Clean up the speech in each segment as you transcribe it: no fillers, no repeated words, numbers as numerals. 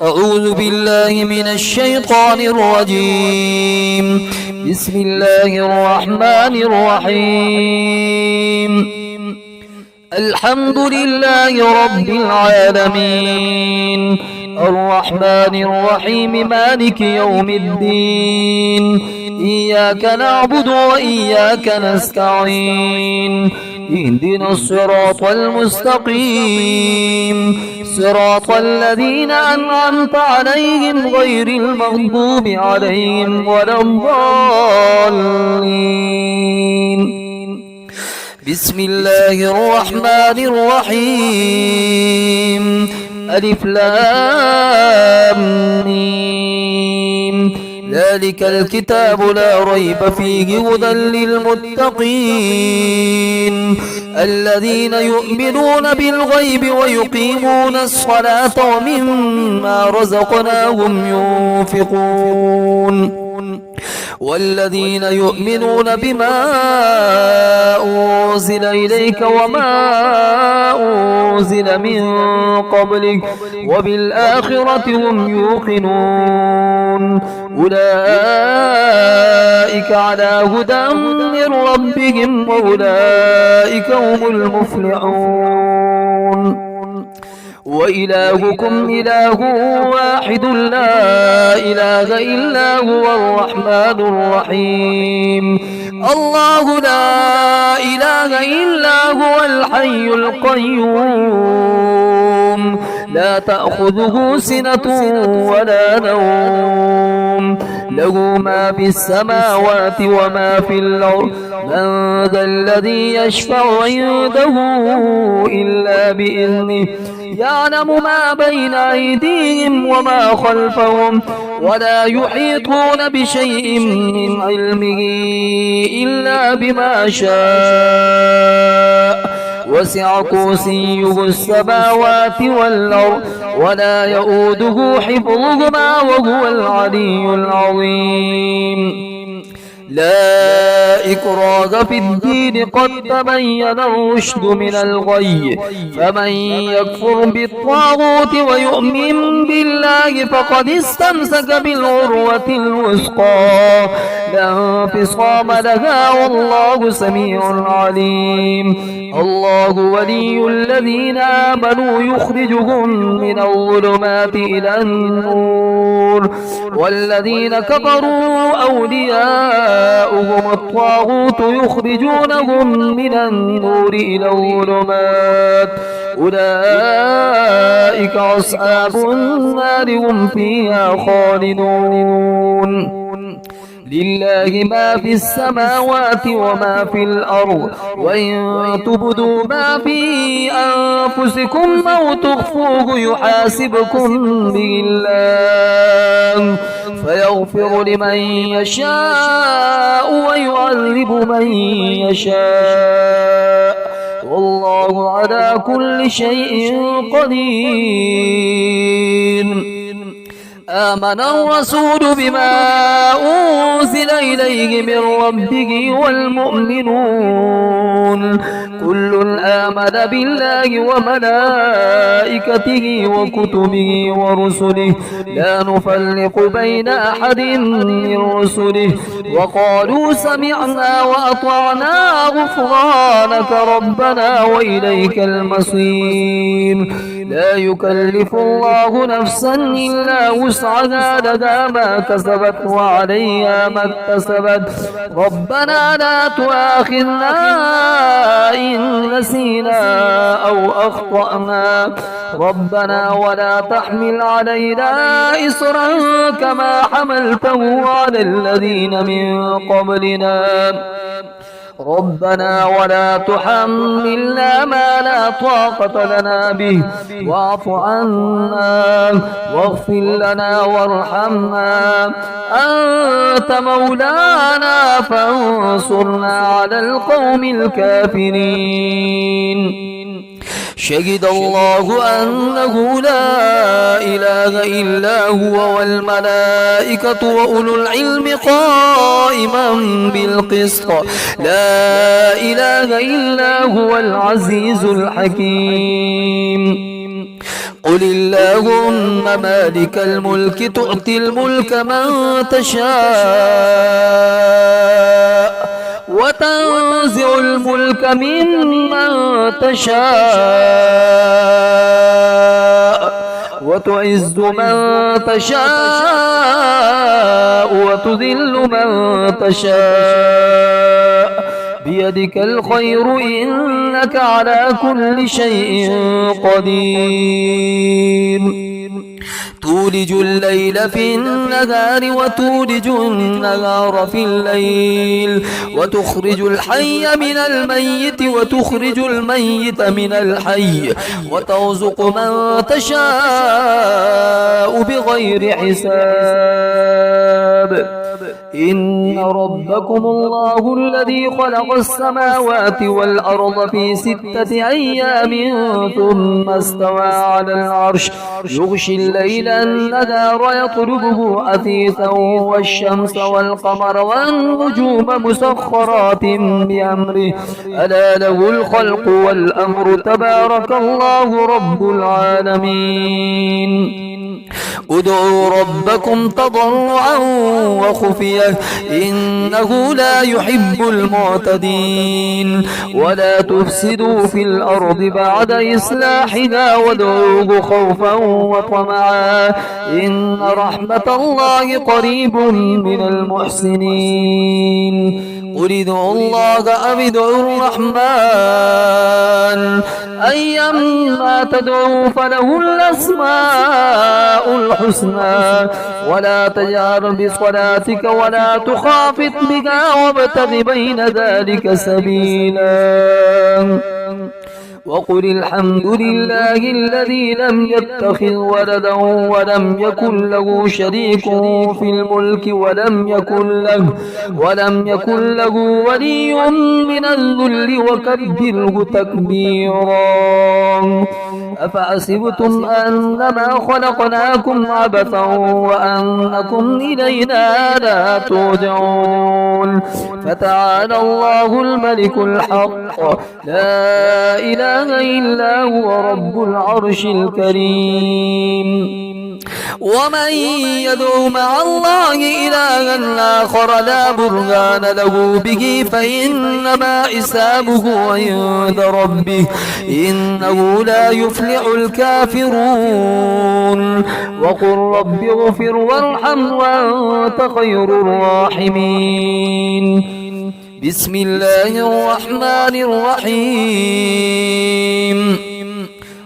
أعوذ بالله من الشيطان الرجيم. بسم الله الرحمن الرحيم. الحمد لله رب العالمين، الرحمن الرحيم، مالك يوم الدين. إياك نعبد وإياك نستعين. اهدنا الصراط المستقيم، صراط الذين أنعمت عليهم غير المغضوب عليهم ولا الضالين. بسم الله الرحمن الرحيم. ألف لام ميم. ذلك الكتاب لا ريب فيه هدى للمتقين الذين يؤمنون بالغيب ويقيمون الصلاة ومما رزقناهم ينفقون والذين يؤمنون بما أنزل إليك وما أنزل من قبلك وبالآخرة هم يوقنون أولئك على هدى من ربهم وأولئك هم المفلحون. وإلهكم إله واحد لا إله إلا هو الرحمن الرحيم. الله لا إله إلا هو الحي القيوم لا تأخذه سنة ولا نوم له ما في السماوات وما في الأرض من ذا الذي يشفع عنده إلا بإذنه يعلم ما بين أيديهم وما خلفهم ولا يحيطون بشيء من علمه إلا بما شاء وسع كرسيه السماوات والأرض ولا يؤوده حفظهما وهو العلي العظيم. لا إكراه في الدين قد تبين الرشد من الغي فمن يكفر بالطاغوت ويؤمن بالله فقد استمسك بالعروة الوثقى لا انفصام لها والله سميع عليم. الله ولي الذين آمنوا يخرجهم من الظلمات إلى النور والذين كفروا أولياء الطاغوت يخرجونهم من النور إلى الظلمات أولئك أصحاب النار هم فيها خالدون. لله ما في السماوات وما في الأرض وإن تبدوا ما في أنفسكم أو تخفوه يحاسبكم به الله فيغفر لمن يشاء ويعذب من يشاء والله على كل شيء قدير. آمن الرسول بما أنزل إليه من ربه والمؤمنون كل آمن بالله وملائكته وكتبه ورسله لا نفرق بين أحد من رسله وقالوا سمعنا وأطعنا غفرانك ربنا وإليك المصير. لا يكلف الله نفسا إلا وسعها لها ما كسبت وعليها ما اكتسبت ربنا لا تؤاخذنا إن نسينا أو أخطأنا ربنا ولا تحمل علينا إصرا كما حملته على الذين من قبلنا ربنا ولا تحملنا ما لا طاقة لنا به واعف عنا واغفر لنا وارحمنا أنت مولانا فانصرنا على القوم الكافرين. شهد الله أنه لا إله إلا هو والملائكة وأولو العلم قائما بالقسط لا إله إلا هو العزيز الحكيم. قل اللهم مالك الملك تؤتي الملك من تشاء وتنزع الملك ممن تشاء وتعز من تشاء وتذل من تشاء بيدك الخير إنك على كل شيء قدير تولج الليل في النهار وتولج النهار في الليل وتخرج الحي من الميت وتخرج الميت من الحي وترزق من تشاء بغير حساب إن ربكم الله الذي خلق السماوات والأرض في 6 أيام ثم استوى على العرش يغشي الليل النهار يطلبه حثيثا والشمس والقمر والنجوم مسخرات بأمره ألا له الخلق والأمر تبارك الله رب العالمين ادعوا ربكم تضرعا وخفية إنه لا يحب المعتدين ولا تفسدوا في الأرض بعد إصلاحها وادعوه خوفا وطمعا إن رحمة الله قريب من المحسنين قل ادعوا الله أو ادعوا الرحمن أيما تدعوا فله الأسماء الحسنى ولا تجهر بصلاتك ولا تخافت بها وابتغ بين ذلك سبيلا وقل الحمد لله الذي لم يتخذ ولدا ولم يكن له شريك في الملك ولم يكن له ولي من الذل وكبره تكبيرا أفحسبتم أنما خلقناكم عبثا وأنكم إلينا لا ترجعون فتعالى الله الملك الحق لا إله إلا هو رب العرش الكريم ومن يدعو مع الله إلها آخر لا برهان له به فإنما حسابه عند ربه إنه لا يفلح الكافرون وقل رب اغفر وارحم وأنت خير الراحمين بسم الله الرحمن الرحيم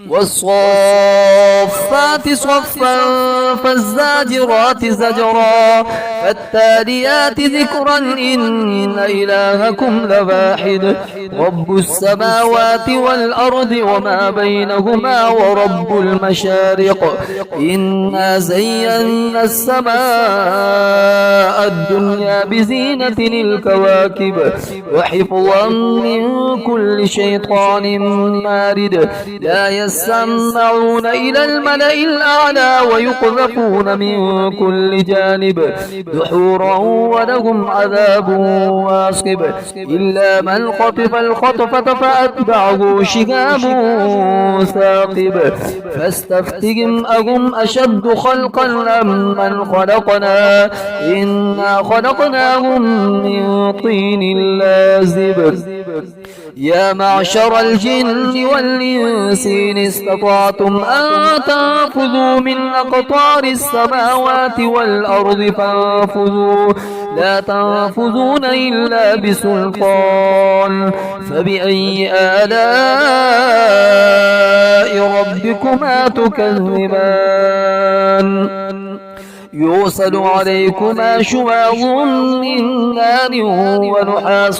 والصافات صفا فالزاجرات زجرا فالتاليات ذكرا إن إلهكم لواحد رب السماوات والأرض وما بينهما ورب المشارق إنا زينا السماء الدنيا بزينة الكواكب وحفظا من كل شيطان مارد لا يسمعون إلى الملأ الأعلى ويقذفون من كل جانب دحورا ولهم عذاب واصب إلا من خطف الخطفة فأتبعه شهاب ثاقب فاستفتهم أهم أشد خلقا أم من خلقنا إنا خلقناهم من طين لازب يا معشر الجن والإنس إن استطعتم أن تنفذوا من أقطار السماوات والأرض فانفذوا لا تنفذون إلا بسلطان فبأي آلاء ربكما تكذبان يرسل عليكما شواظ من نار ونحاس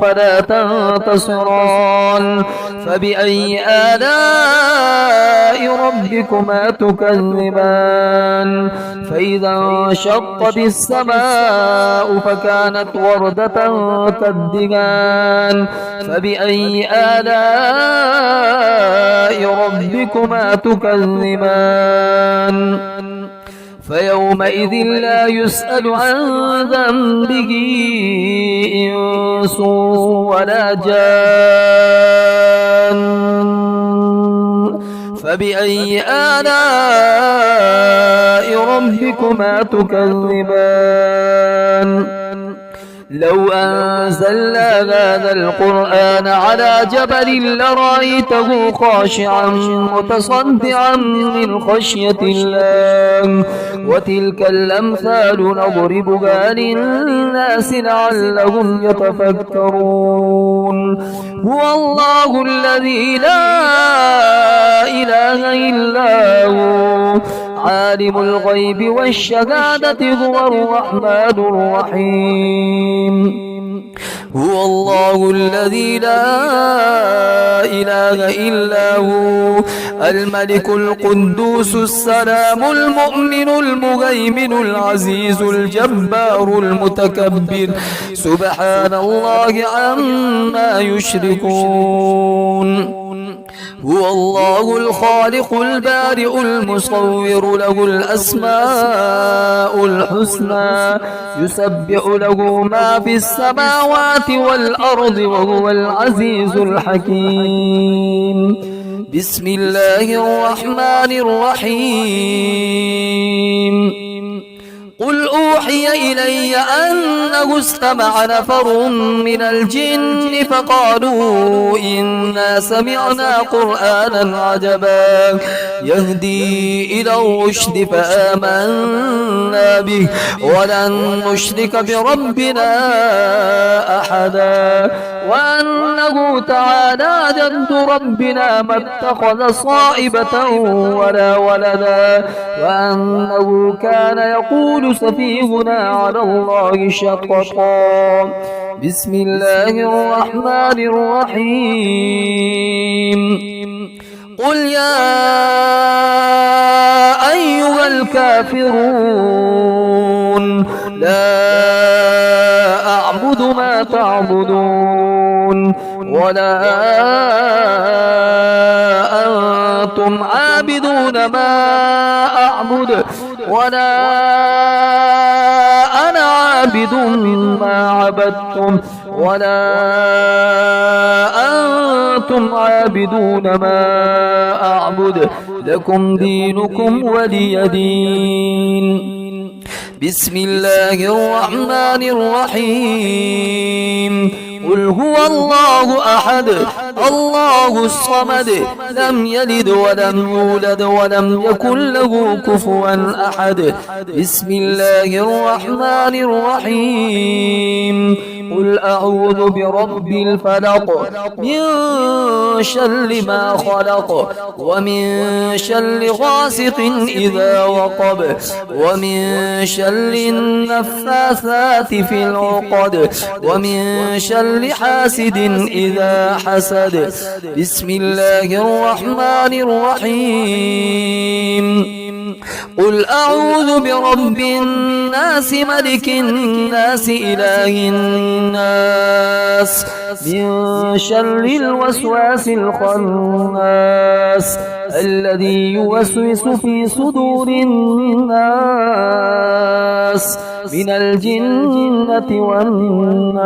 فلا تنتصران فبأي آلاء ربكما تكذبان فإذا انشقت السماء فكانت وردة كالدهان فبأي آلاء ربكما تكذبان فيومئذ لا يسأل عن ذنبه إنس ولا جان فبأي آلاء ربكما تكذبان لو أنزلنا هذا القرآن على جبل لرأيته خاشعا متصدعا من خشية الله وتلك الأمثال نضربها للناس لعلهم يتفكرون هو الله الذي لا إله إلا هو عالم الغيب والشهادة هو الرحمن الرحيم هو الله الذي لا إله إلا هو الملك القدوس السلام المؤمن المهيمن العزيز الجبار المتكبر سبحان الله عما يشركون هو الله الخالق البارئ المصور له الأسماء الحسنى يسبح له ما في السماوات والأرض وهو العزيز الحكيم بسم الله الرحمن الرحيم قل أوحي إلي أنه استمع نفر من الجن فقالوا إنا سمعنا قرآنا عجبا يهدي إلى الرشد فآمنا به ولن نشرك بربنا أحدا وأنه تعالى جد ربنا ما اتخذ صائبة ولا ولدا وأنه كان يقول سفيهنا على الله شططا بسم الله الرحمن الرحيم قل يا أيها الكافرون لا أعبد ما تعبدون ولا أنتم عابدون ما أعبد ولا أنا عابد ما عبدتم ولا أنتم عابدون ما أعبد لكم دينكم ولي دين بسم الله الرحمن الرحيم قل هو الله أحد الله الصمد لم يلد ولم يولد ولم يكن له كفوا أحد بسم الله الرحمن الرحيم قل أعوذ برب الفلق من شر ما خلق ومن شر غاسق إذا وقب ومن شر النفاثات في العقد ومن شر حاسد إذا حسد بسم الله الرحمن الرحيم قل أعوذ برب الناس ملك الناس إله الناس من شر الوسواس الخناس الذي يوسوس في صدور الناس من الجنة والناس